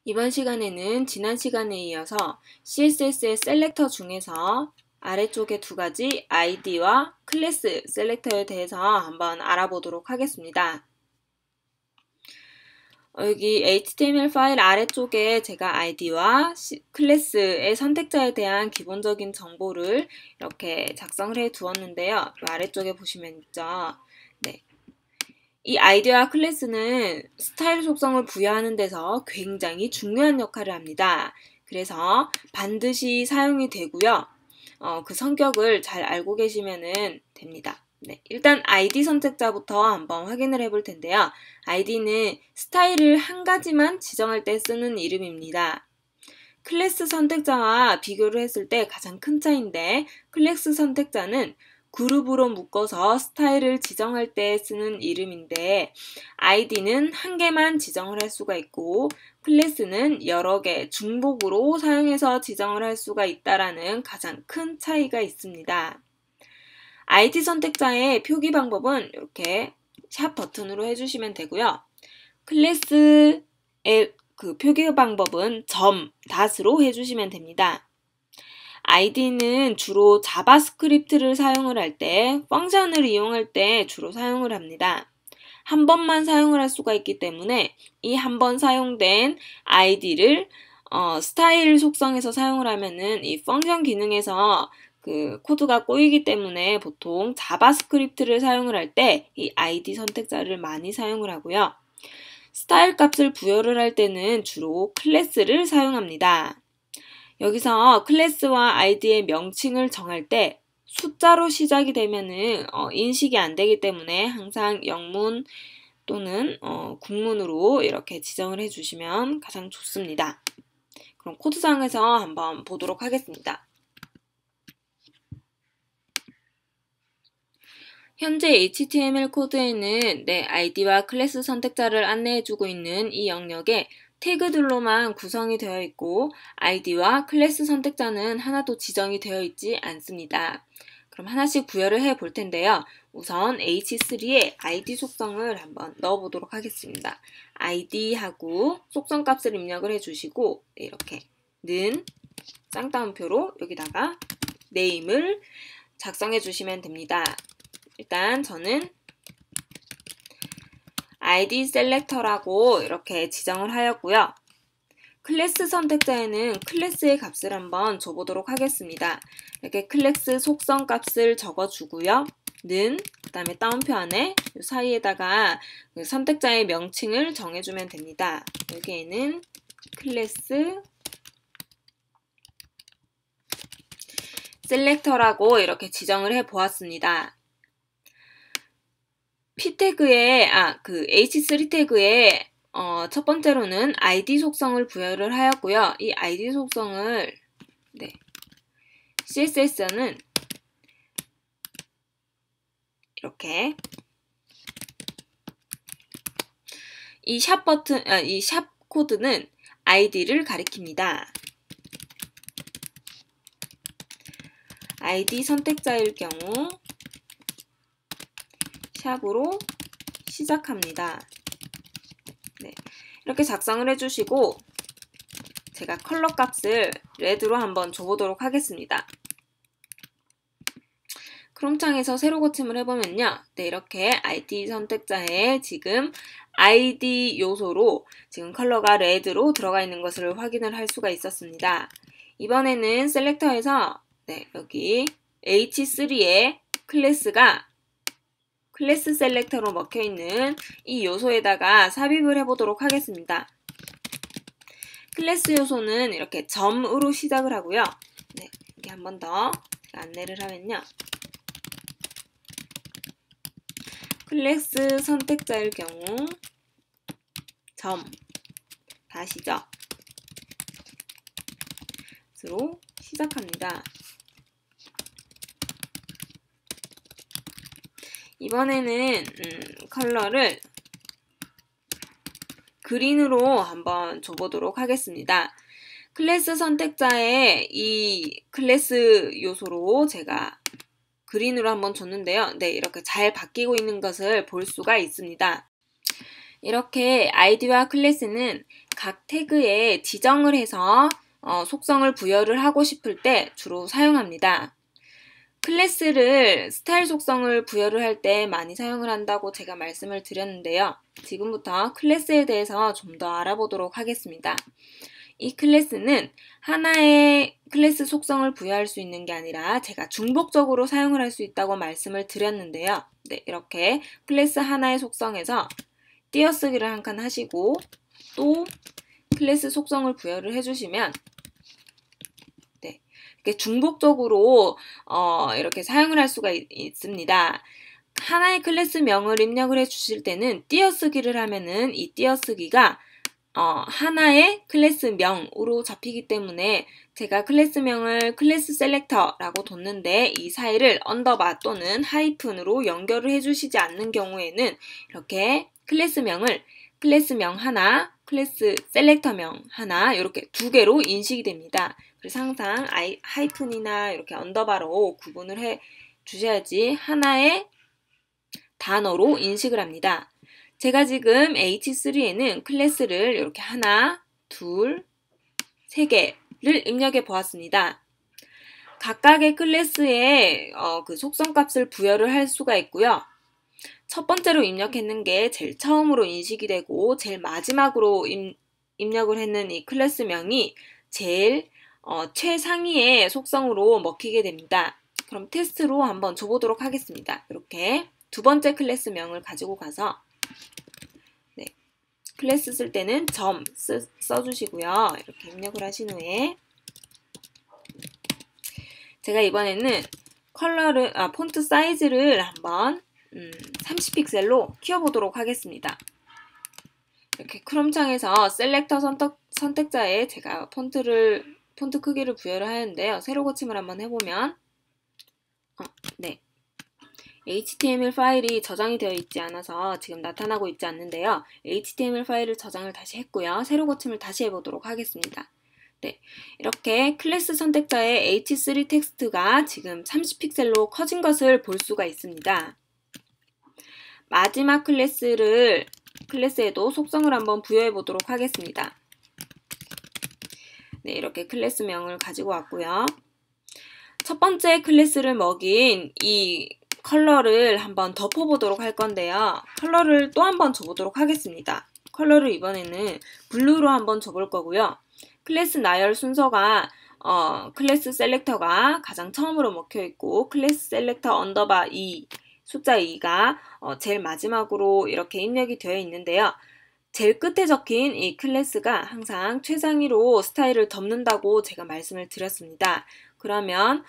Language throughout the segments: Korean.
이번 시간에는 지난 시간에 이어서 CSS의 셀렉터 중에서 아래쪽에 두 가지 ID와 클래스 셀렉터에 대해서 한번 알아보도록 하겠습니다. 여기 HTML 파일 아래쪽에 제가 ID와 클래스의 선택자에 대한 기본적인 정보를 이렇게 작성을 해 두었는데요. 아래쪽에 보시면 있죠. 네. 이 아이디와 클래스는 스타일 속성을 부여하는 데서 굉장히 중요한 역할을 합니다. 그래서 반드시 사용이 되고요. 그 성격을 잘 알고 계시면 됩니다. 네, 일단 ID 선택자부터 한번 확인을 해볼 텐데요. ID는 스타일을 한 가지만 지정할 때 쓰는 이름입니다. 클래스 선택자와 비교를 했을 때 가장 큰 차이인데 클래스 선택자는 그룹으로 묶어서 스타일을 지정할 때 쓰는 이름인데 ID는 한 개만 지정을 할 수가 있고 클래스는 여러 개 중복으로 사용해서 지정을 할 수가 있다라는 가장 큰 차이가 있습니다. ID 선택자의 표기 방법은 이렇게 샵 버튼으로 해주시면 되고요. 클래스의 그 표기 방법은 점, 닷으로 해주시면 됩니다. ID는 주로 자바스크립트를 사용을 할 때, 펑션을 이용할 때 주로 사용을 합니다. 한 번만 사용을 할 수가 있기 때문에 이 한 번 사용된 ID를 스타일 속성에서 사용을 하면은 이 펑션 기능에서 그 코드가 꼬이기 때문에 보통 자바스크립트를 사용을 할 때 이 ID 선택자를 많이 사용을 하고요. 스타일 값을 부여를 할 때는 주로 클래스를 사용합니다. 여기서 클래스와 ID의 명칭을 정할 때 숫자로 시작이 되면은 인식이 안 되기 때문에 항상 영문 또는 국문으로 이렇게 지정을 해주시면 가장 좋습니다. 그럼 코드상에서 한번 보도록 하겠습니다. 현재 HTML 코드에는 ID와 클래스 선택자를 안내해주고 있는 이 영역에 태그들로만 구성이 되어 있고 ID와 클래스 선택자는 하나도 지정이 되어 있지 않습니다. 그럼 하나씩 부여를 해 볼 텐데요. 우선 H3에 ID 속성을 한번 넣어보도록 하겠습니다. ID하고 속성 값을 입력을 해주시고 이렇게 는 쌍따옴표로 여기다가 네임을 작성해 주시면 됩니다. 일단 저는 ID 셀렉터라고 이렇게 지정을 하였고요. 클래스 선택자에는 클래스의 값을 한번 줘보도록 하겠습니다. 이렇게 클래스 속성 값을 적어주고요. 는, 그 다음에 따옴표 안에 이 사이에다가 그 선택자의 명칭을 정해주면 됩니다. 여기에는 클래스 셀렉터라고 이렇게 지정을 해 보았습니다. P 태그에, H3 태그에, 첫 번째로는 ID 속성을 부여를 하였고요. 이 ID 속성을, CSS는 이렇게, 이 샵 버튼, 이 샵 코드는 ID를 가리킵니다. ID 선택자일 경우, 샵으로 시작합니다. 네, 이렇게 작성을 해주시고 제가 컬러 값을 레드로 한번 줘보도록 하겠습니다. 크롬 창에서 새로 고침을 해보면요. 이렇게 ID 선택자에 지금 ID 요소로 지금 컬러가 레드로 들어가 있는 것을 확인을 할 수가 있었습니다. 이번에는 셀렉터에서 여기 H3의 클래스가 클래스 셀렉터로 먹혀있는 이 요소에다가 삽입을 해보도록 하겠습니다. 클래스 요소는 이렇게 점으로 시작을 하고요. 이렇게 한 번 더 안내를 하면요. 클래스 선택자일 경우 점 다시죠. 로 시작합니다. 이번에는 컬러를 그린으로 한번 줘보도록 하겠습니다. 클래스 선택자에 이 클래스 요소로 제가 그린으로 한번 줬는데요. 이렇게 잘 바뀌고 있는 것을 볼 수가 있습니다. 이렇게 ID와 클래스는 각 태그에 지정을 해서 속성을 부여를 하고 싶을 때 주로 사용합니다. 클래스를 스타일 속성을 부여를 할 때 많이 사용을 한다고 제가 말씀을 드렸는데요. 지금부터 클래스에 대해서 좀 더 알아보도록 하겠습니다. 이 클래스는 하나의 클래스 속성을 부여할 수 있는 게 아니라 제가 중복적으로 사용을 할 수 있다고 말씀을 드렸는데요. 네, 이렇게 클래스 하나의 속성에서 띄어쓰기를 한 칸 하시고 또 클래스 속성을 부여를 해주시면 이렇게 중복적으로 이렇게 사용을 할 수가 있습니다. 하나의 클래스명을 입력을 해 주실 때는 띄어쓰기를 하면은 이 띄어쓰기가 하나의 클래스명으로 잡히기 때문에 제가 클래스명을 클래스 셀렉터라고 뒀는데 이 사이를 언더바 또는 하이픈으로 연결을 해주시지 않는 경우에는 이렇게 클래스명을 클래스명 하나, 클래스 셀렉터명 하나 이렇게 두 개로 인식이 됩니다. 그래서 항상 하이픈이나 이렇게 언더바로 구분을 해 주셔야지 하나의 단어로 인식을 합니다. 제가 지금 H3에는 클래스를 이렇게 하나, 둘, 세 개를 입력해 보았습니다. 각각의 클래스에 그 속성값을 부여를 할 수가 있고요. 첫 번째로 입력했는 게 제일 처음으로 인식이 되고 제일 마지막으로 입력을 했는 이 클래스명이 제일 최상위의 속성으로 먹히게 됩니다. 그럼 테스트로 한번 줘보도록 하겠습니다. 이렇게 두 번째 클래스명을 가지고 가서 클래스 쓸 때는 점 써주시고요. 이렇게 입력을 하신 후에 제가 이번에는 폰트 사이즈를 한번 30픽셀로 키워보도록 하겠습니다. 이렇게 크롬 창에서 셀렉터 선택자에 제가 폰트 크기를 부여를 하는데요. 세로 고침을 한번 해보면 네. HTML 파일이 저장이 되어 있지 않아서 지금 나타나고 있지 않는데요. HTML 파일을 저장을 다시 했고요. 세로 고침을 다시 해보도록 하겠습니다. 네, 이렇게 클래스 선택자의 H3 텍스트가 지금 30픽셀로 커진 것을 볼 수가 있습니다. 마지막 클래스에도 속성을 한번 부여해 보도록 하겠습니다. 네, 이렇게 클래스명을 가지고 왔고요. 첫 번째 클래스를 먹인 이 컬러를 한번 덮어보도록 할 건데요. 컬러를 또 한번 줘보도록 하겠습니다. 컬러를 이번에는 블루로 한번 줘볼 거고요. 클래스 나열 순서가 클래스 셀렉터가 가장 처음으로 먹혀 있고 클래스 셀렉터 언더바 2 숫자 2가 제일 마지막으로 이렇게 입력이 되어 있는데요. 제일 끝에 적힌 이 클래스가 항상 최상위로 스타일을 덮는다고 제가 말씀을 드렸습니다. 그러면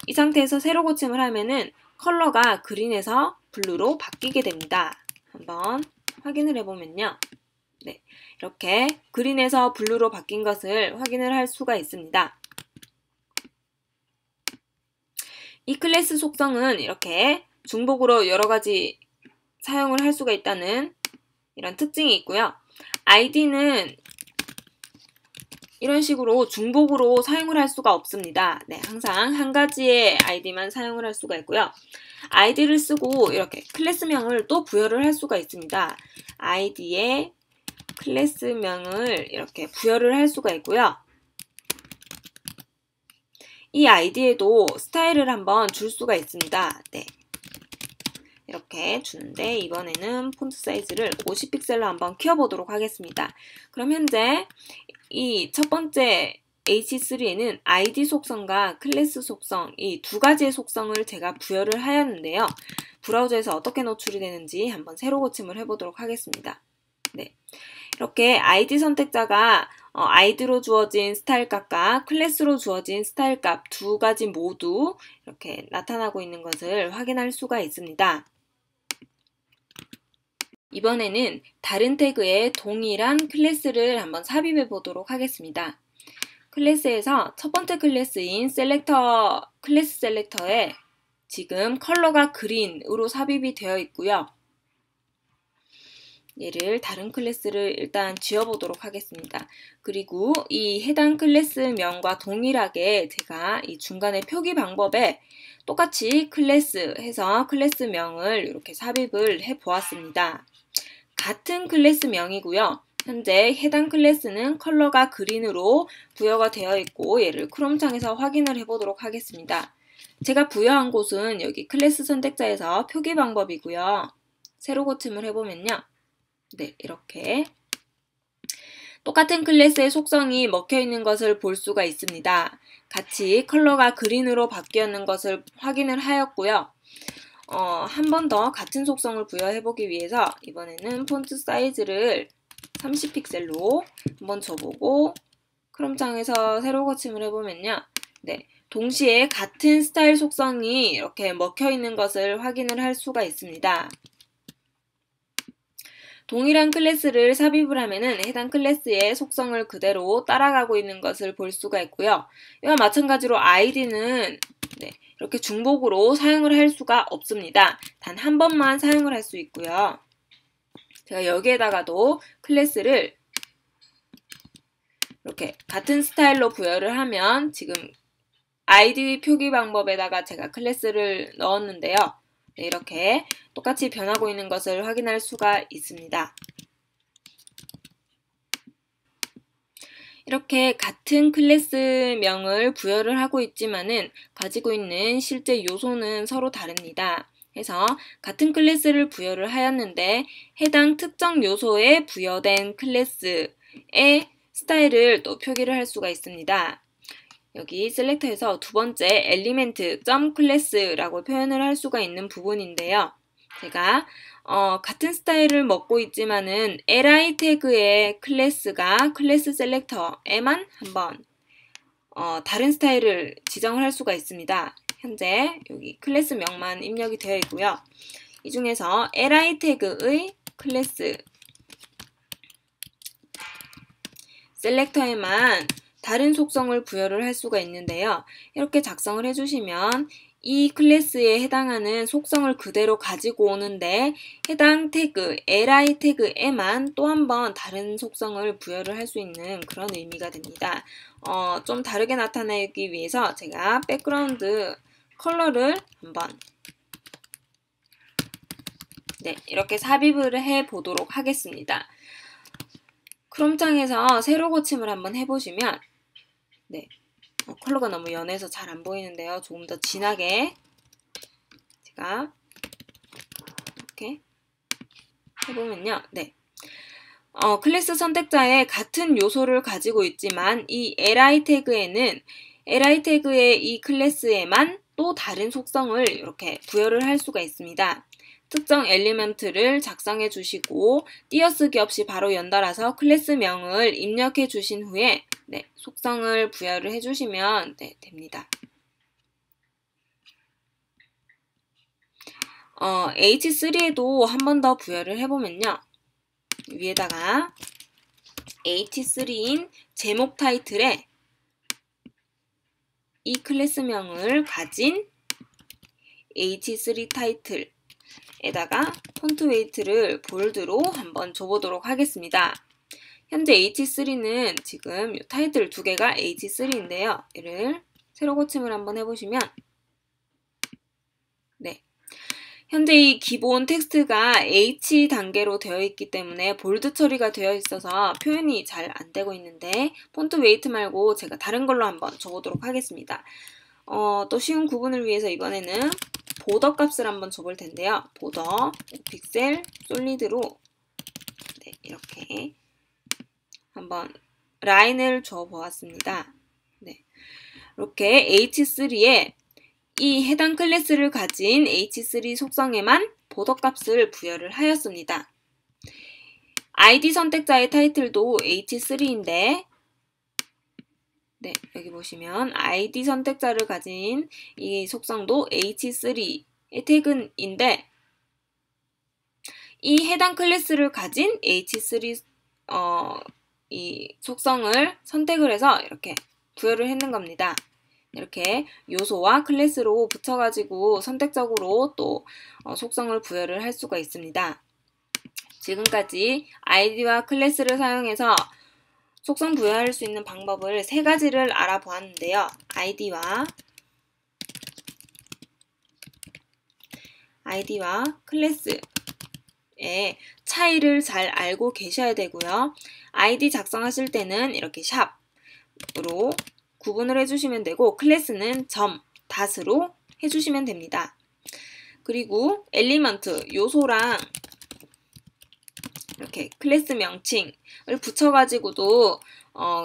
이 상태에서 세로 고침을 하면은 컬러가 그린에서 블루로 바뀌게 됩니다. 한번 확인을 해보면요. 네, 이렇게 그린에서 블루로 바뀐 것을 확인을 할 수가 있습니다. 이 클래스 속성은 이렇게 중복으로 여러 가지 사용을 할 수가 있다는 이런 특징이 있고요. 아이디는 이런 식으로 중복으로 사용을 할 수가 없습니다. 네, 항상 한 가지의 아이디만 사용을 할 수가 있고요. 아이디를 쓰고 이렇게 클래스명을 또 부여를 할 수가 있습니다. 아이디에 클래스명을 이렇게 부여를 할 수가 있고요. 이 아이디에도 스타일을 한번 줄 수가 있습니다. 네. 이렇게 주는데 이번에는 폰트 사이즈를 50픽셀로 한번 키워보도록 하겠습니다. 그럼 현재 이 첫 번째 H3에는 ID 속성과 클래스 속성 이 두 가지의 속성을 제가 부여를 하였는데요. 브라우저에서 어떻게 노출이 되는지 한번 세로 고침을 해보도록 하겠습니다. 네, 이렇게 ID 선택자가 ID로 주어진 스타일 값과 클래스로 주어진 스타일 값 두 가지 모두 이렇게 나타나고 있는 것을 확인할 수가 있습니다. 이번에는 다른 태그에 동일한 클래스를 한번 삽입해 보도록 하겠습니다. 클래스에서 첫 번째 클래스인 클래스 셀렉터에 지금 컬러가 그린으로 삽입이 되어 있고요. 얘를 다른 클래스를 일단 지워보도록 하겠습니다. 그리고 이 해당 클래스명과 동일하게 제가 이 중간에 표기 방법에 똑같이 클래스 해서 클래스명을 이렇게 삽입을 해 보았습니다. 같은 클래스명이고요. 현재 해당 클래스는 컬러가 그린으로 부여가 되어 있고 얘를 크롬 창에서 확인을 해보도록 하겠습니다. 제가 부여한 곳은 여기 클래스 선택자에서 표기 방법이고요. 새로 고침을 해보면요. 네, 이렇게 똑같은 클래스의 속성이 먹혀있는 것을 볼 수가 있습니다. 같이 컬러가 그린으로 바뀌었는 것을 확인을 하였고요. 한 번 더 같은 속성을 부여해보기 위해서 이번에는 폰트 사이즈를 30픽셀로 한번 줘보고 크롬창에서 새로 고침을 해보면요. 네, 동시에 같은 스타일 속성이 이렇게 먹혀있는 것을 확인을 할 수가 있습니다. 동일한 클래스를 삽입을 하면은 해당 클래스의 속성을 그대로 따라가고 있는 것을 볼 수가 있고요. 이와 마찬가지로 아이디는 이렇게 중복으로 사용을 할 수가 없습니다. 단 한 번만 사용을 할 수 있고요. 제가 여기에다가도 클래스를 이렇게 같은 스타일로 부여를 하면 지금 아이디 표기 방법에다가 제가 클래스를 넣었는데요. 네, 이렇게 똑같이 변하고 있는 것을 확인할 수가 있습니다. 이렇게 같은 클래스명을 부여를 하고 있지만은 가지고 있는 실제 요소는 서로 다릅니다. 그래서 같은 클래스를 부여를 하였는데 해당 특정 요소에 부여된 클래스의 스타일을 또 표기를 할 수가 있습니다. 여기 셀렉터에서 두 번째 엘리멘트 .class라고 표현을 할 수가 있는 부분인데요. 제가 같은 스타일을 먹고 있지만은 li 태그의 클래스가 클래스 셀렉터에만 한번 다른 스타일을 지정을 할 수가 있습니다. 현재 여기 클래스명만 입력이 되어 있고요. 이 중에서 li 태그의 클래스 셀렉터에만 다른 속성을 부여를 할 수가 있는데요. 이렇게 작성을 해주시면 이 클래스에 해당하는 속성을 그대로 가지고 오는데 해당 태그, li 태그에만 또 한 번 다른 속성을 부여를 할 수 있는 그런 의미가 됩니다. 좀 다르게 나타내기 위해서 제가 백그라운드 컬러를 한번 이렇게 삽입을 해 보도록 하겠습니다. 크롬창에서 새로 고침을 한번 해보시면 컬러가 너무 연해서 잘 안 보이는데요. 조금 더 진하게 제가 이렇게 해보면요. 클래스 선택자에 같은 요소를 가지고 있지만 이 li 태그에는 li 태그의 이 클래스에만 또 다른 속성을 이렇게 부여를 할 수가 있습니다. 특정 엘리먼트를 작성해 주시고 띄어쓰기 없이 바로 연달아서 클래스명을 입력해 주신 후에 속성을 부여를 해주시면 됩니다. H3에도 한 번 더 부여를 해보면요. 위에다가 H3인 제목 타이틀에 이 클래스명을 가진 H3 타이틀에다가 폰트 웨이트를 볼드로 한번 줘보도록 하겠습니다. 현재 H3는 지금 타이틀 두 개가 H3인데요. 얘를 새로 고침을 한번 해보시면 현재 이 기본 텍스트가 H 단계로 되어 있기 때문에 볼드 처리가 되어 있어서 표현이 잘 안 되고 있는데 폰트 웨이트 말고 제가 다른 걸로 한번 줘보도록 하겠습니다. 또 쉬운 구분을 위해서 이번에는 보더 값을 한번 줘볼 텐데요. 보더 픽셀 솔리드로 이렇게 한번 라인을 줘 보았습니다. 이렇게 H3에 이 해당 클래스를 가진 H3 속성에만 보더 값을 부여를 하였습니다. ID 선택자의 타이틀도 H3인데 여기 보시면 ID 선택자를 가진 이 속성도 H3의 태그인데 이 해당 클래스를 가진 H3 이 속성을 선택을 해서 이렇게 부여를 했는 겁니다. 이렇게 요소와 클래스로 붙여가지고 선택적으로 또 속성을 부여를 할 수가 있습니다. 지금까지 아이디와 클래스를 사용해서 속성 부여할 수 있는 방법을 세 가지를 알아보았는데요. 아이디와 클래스의 차이를 잘 알고 계셔야 되고요. 아이디 작성하실 때는 이렇게 샵으로 구분을 해주시면 되고 클래스는 점, 닷으로 해주시면 됩니다. 그리고 엘리먼트, 요소랑 이렇게 클래스 명칭을 붙여가지고도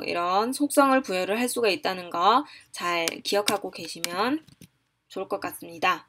이런 속성을 부여를 할 수가 있다는 거 잘 기억하고 계시면 좋을 것 같습니다.